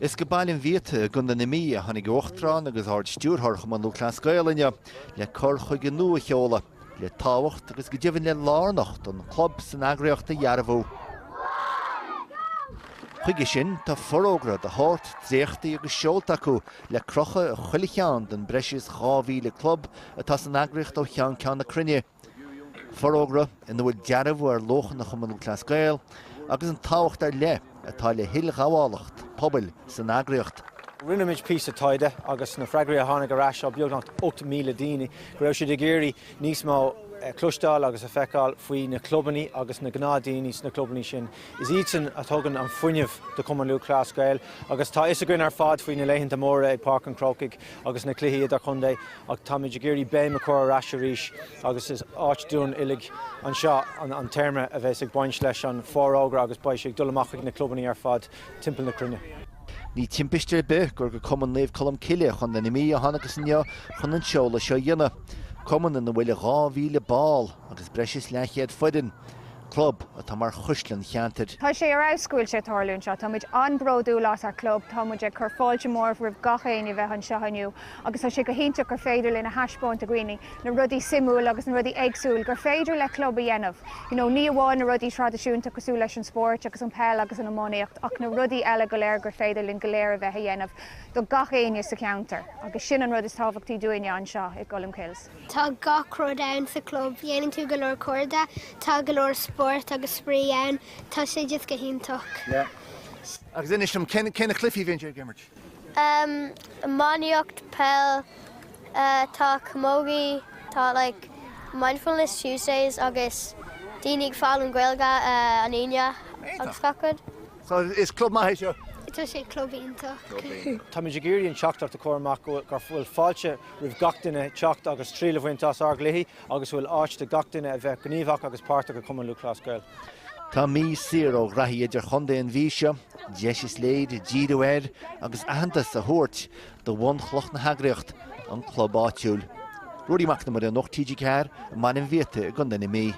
Is go bailin víte gun na mí a hannig ochtrán agus hard stúrthach man Luachlas Gaeilge le cur chuig an nua cheola le táhacht agus go dtíhann le lárnacht an club san agriochta Jarabhú. Chuige sin tá forógra de háirt dréachtaí agus seolta acu le crocha a chuileán den breis cháhí club atá san agriocht ó chean ceann na crinne. Forógra in bhfuil Jarabhú ar lochan na chuman Luachlas Gael agus an táhacht ar le atá le hill gáhálacht pobl san agriocht. Rinneimiid písa taide agus na freigraí a tháinig ar ais beag nach 8,000 daoine go raibh siad ag géirí níos mó clúisteáil agus a feiceáil faoi na clubbaní agus na gnádaoine na clubbaní sin is ítain a tugann an fuinneamh de Cumann Luachlas Gael agus tá is a gcuin ar fad faoi na leitheanta móra ag Páirc an Crocaigh agus na cluichí a chundé ag táid ag géirí béim a chur ar ais arís agus is áit dún illig an seo an terme a bheits ag baint leis an fórógra agus bais ag dul amach na clubbaní ar fad timpeall na crunne. Ní timpiste be gur go Cumann léamh colm ciile chun na mí a hánagus neo chun an seola seo dhéanamh. Cumann in bhfuil 2,000 ball agus breis leichéad foidean. Club a tá mar chuisleán cheantar. Tá sé ar áscúil sé tarlún seo, tá muid anbródú las ar club, tá muid ag chur fáilte mór ribh gachéine bheith an seo aniu, agus tá sé go hinnte gur féidir lena haispóint a gcuoine na rudí simúil agus na rudí agsúil gur féidir le club a dhéanamh. Ní amháin na rudí tradiisiúnta cosú leis an sport agus an peil agus an ammoníocht ach na rudí eile go léir gur féidir linn go léir a bheith a dhéanamh do gachéine sa counter agus sin an rud is tábhachtaí dúine an seo ag Golim Kills. Tá gach rud ann sa club, dhéanann tú go leor cuarda, tá go leor sport agus sprí ann, tá sé just go hinntoch. Agus inis sem cenne cliffí bhíonn sé gimmert? Maníocht, peil, tá camogaí, tá like mindfulness Tuesdays agus daoine ag fáil an Gaeilge an aine agus facad. So is club maithe seo? Tá sé club iontoch. Tá muid ag géirí an teachtach de chomach gur bhfuil fáilte ribh gach duine teacht agus tríle bhaintás ar gluichí agus bhfuil áit de gach duine a bheith gníomhach agus páirrta go Cumann Luachlas Gael. Tá mí sir ó rathí idir chunda an bhí seo, deis is léad, díadú air agus ahantas a thuirt do bhain chloch na hagriocht an club áitiúil. Ruaidí Macnamara nach TG Carr, man an bhíte a gundan i mí.